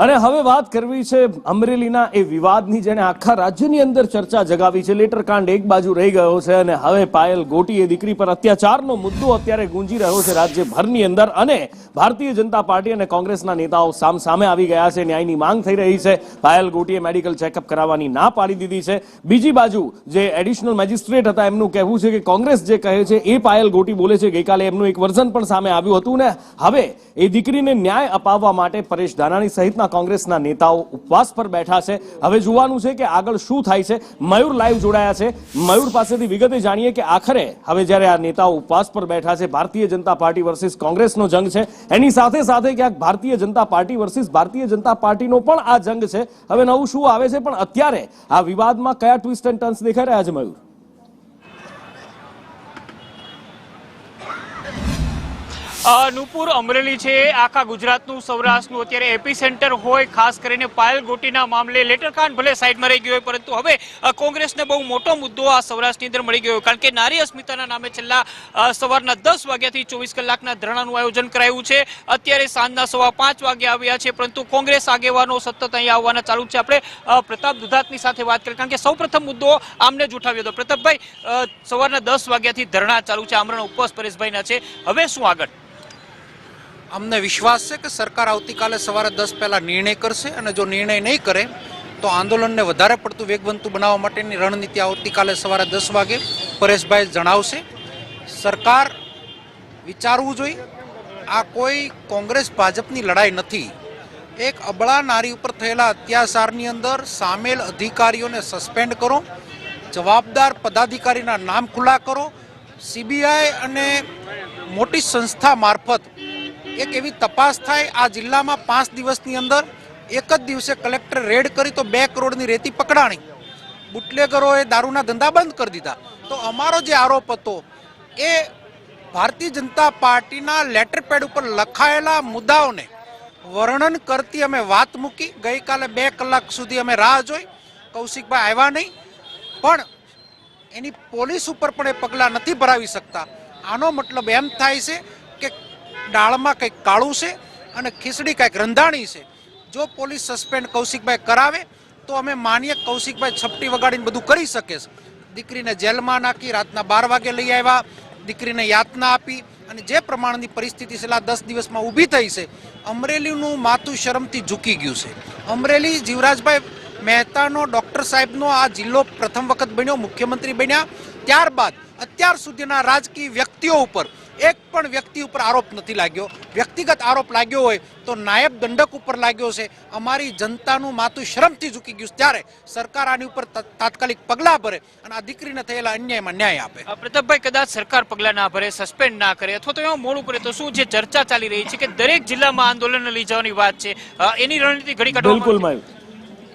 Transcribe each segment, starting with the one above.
અને હવે વાત કરવી છે અમરેલીના એ વિવાદની જેને આખા રાજ્યની અંદર ચર્ચા જગાવી છે। લેટરકાંડ એક બાજુ રહી ગયો છે અને હવે પાયલ ગોટી એ દીકરી પર અત્યાચારનો મુદ્દો અત્યારે ગુંજી રહ્યો છે રાજ્યભરની અંદર અને ભારતીય જનતા પાર્ટી અને કોંગ્રેસના નેતાઓ સામે આવી ગયા છે। ન્યાયની માંગ થઈ રહી છે। પાયલ ગોટીએ મેડિકલ ચેકઅપ કરાવવાની ના પાડી દીધી છે। બીજી બાજુ જે એડિશનલ મેજિસ્ટ્રેટ હતા એમનું કહેવું છે કે કોંગ્રેસ જે કહે છે એ પાયલ ગોટી બોલે છે। ગઈકાલે એમનું એક વર્ઝન પણ સામે આવ્યું હતું ને હવે એ દીકરીને ન્યાય અપાવવા માટે પરેશ ધાનાણી સહિતના કોંગ્રેસના નેતાઓ ઉપવાસ પર બેઠા છે। હવે જોવાનું છે કે આગળ શું થાય છે। મયુર લાઈવ જોડાયા છે। મયુર પાસેથી વિગતે જાણીએ કે આખરે હવે જ્યારે આ નેતાઓ ઉપવાસ પર બેઠા છે ભારતીય જનતા પાર્ટી વર્સિસ કોંગ્રેસનો જંગ છે એની સાથે સાથે ક્યાંક ભારતીય જનતા પાર્ટી વર્સિસ ભારતીય જનતા પાર્ટીનો પણ આ જંગ છે। હવે નવું શું આવે છે પણ અત્યારે આ વિવાદમાં કયા ટ્વિસ્ટ એન્ડ ટર્ન્સ દેખાઈ રહ્યા છે મયુર? નુપુર અમરેલી છે આખા ગુજરાતનું સૌરાષ્ટ્રનું અત્યારે એપી સેન્ટર હોય ખાસ કરીને પાયલ ગોટીના મામલે લેટરકાંડ ભલે સાઈડમાં રહી ગયો હોય પરંતુ હવે કોંગ્રેસને બહુ મોટો મુદ્દો આ સૌરાષ્ટ્રની અંદર મળી ગયો કારણ કે નારી અસ્મિતાના નામે છેલ્લા સવારના 10 વાગ્યાથી 24 કલાકના ધરણાનું આયોજન કરાયું છે। અત્યારે સાંજના 5:15 વાગે આવ્યા છે પરંતુ કોંગ્રેસ આગેવાનો સતત અહીંયા આવવાના ચાલુ છે। આપણે પ્રતાપ દુધાતની સાથે વાત કરી કારણ કે સૌપ્રથમ મુદ્દો આમને જ ઉઠાવ્યો હતો। પ્રતાપભાઈ, સવારના 10 વાગ્યાથી ધરણા ચાલુ છે, આમરણ ઉપવાસ પરેશભાઈના છે, હવે શું આગળ? અમને વિશ્વાસ છે કે સરકાર આવતીકાલે સવારે 10 પહેલા નિર્ણય કરશે અને જો નિર્ણય નહીં કરે તો આંદોલનને વધારે પડતું વેગવંતું બનાવવા માટેની રણનીતિ આવતીકાલે સવારે 10 વાગે પરેશભાઈ જણાવશે। સરકાર વિચારવું જોઈએ આ કોઈ કોંગ્રેસ ભાજપની લડાઈ નથી। એક અબળા નારી ઉપર થયેલા અત્યાચારની અંદર સામેલ અધિકારીઓને સસ્પેન્ડ કરો, જવાબદાર પદાધિકારીના નામ ખુલ્લા કરો, સીબીઆઈ અને મોટી સંસ્થા મારફત એક એવી તપાસ થાય। આ જિલ્લામાં 5 દિવસની અંદર એક જ દિવસે કલેક્ટર રેડ કરી તો 2 કરોડની રેતી પકડાણી, બુટલેગરોએ દારૂના ધંધા બંધ કરી દીધા। તો અમારો જે આરોપ હતો એ ભારતીય જનતા પાર્ટીના લેટર પેડ ઉપર લખાયેલા મુદ્દાઓને વર્ણન કરતી અમે વાત મૂકી। ગઈકાલે 2 કલાક સુધી અમે રાહ જોઈ, કૌશિકભાઈ આવ્યા નહીં, પણ એની પોલીસ ઉપર પણ એ પગલાં નથી ભરાવી શકતા। આનો મતલબ એમ થાય છે કે ડાળમાં કંઈક કાળું છે અને ખીચડી કંઈક રંધાણી છે। જો પોલીસ સસ્પેન્ડ કૌશિકભાઈ કરાવે તો અમે માનીએ કૌશિકભાઈ છપટી વગાડીને બધું કરી શકે છે। દીકરીને જેલમાં નાખી રાતના 12 વાગે લઈ આવ્યા, દીકરીને યાતના આપી અને જે પ્રમાણની પરિસ્થિતિ છેલ્લા 10 દિવસમાં ઊભી થઈ છે, અમરેલીનું માથું શરમથી ઝૂકી ગયું છે। અમરેલી જીવરાજભાઈ મહેતાનો ડૉક્ટર સાહેબનો આ જિલ્લો પ્રથમ વખત બન્યો, મુખ્યમંત્રી બન્યા, ત્યારબાદ અત્યાર સુધીના રાજકીય વ્યક્તિઓ ઉપર એક પણ વ્યક્તિ ઉપર આરોપ નથી લાગ્યો। વ્યક્તિગત આરોપ લાગ્યો હોય તો નાયબ દંડક ઉપર લાગ્યો છે। અમારી જનતાનું માથું શરમથી ઝૂકી ગયું, ત્યારે સરકાર આની ઉપર તાત્કાલિક પગલાં ભરે અને આ દીકરીને થયેલા અન્યાયમાં ન્યાય આપે। પ્રતાપભાઈ, કદાચ સરકાર પગલાં ના ભરે, સસ્પેન્ડ ના કરે અથવા તો એમાં મોડું કરે તો શું જે ચર્ચા ચાલી રહી છે કે દરેક જિલ્લામાં આંદોલન લઈ જવાની વાત છે, એની રણનીતિ ઘડી કાઢવામાં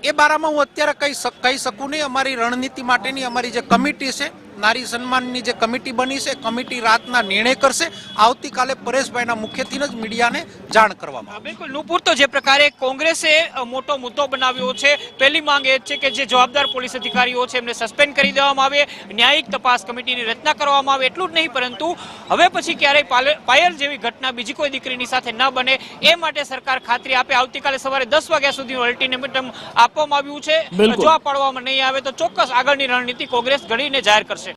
એ બારામાં હું અત્યારે કહી શકું નહીં। અમારી રણનીતિ માટેની અમારી જે કમિટી છે, નારી સન્માનની જે કમિટી બની છે, કમિટી રાતના નિર્ણય કરશે। આવતીકાલે પરેશભાઈના મુખ્યથી જ મીડિયાને જાણ કરવામાં આવશે। બિલકુલ નુપુર, તો જે પ્રકારે કોંગ્રેસે મોટો મુદ્દો બનાવ્યો છે, પહેલી માંગ એ છે કે જે જવાબદાર પોલીસ અધિકારીઓ છે એમને સસ્પેન્ડ કરી દેવામાં આવે, ન્યાયિક તપાસ કમિટીની રચના કરવામાં આવે। એટલું જ નહીં પરંતુ હવે પછી ક્યારેય પાયલ જેવી ઘટના બીજી કોઈ દીકરીની સાથે ન બને એ માટે સરકાર ખાતરી આપે। આવતીકાલે સવારે 10 વાગ્યા સુધીનું અલ્ટિમેટમ આપવામાં આવ્યું છે। જો આ પાડવામાં નહીં આવે તો ચોક્કસ આગળની રણનીતિ કોંગ્રેસ ઘડીને જાહેર કરશે।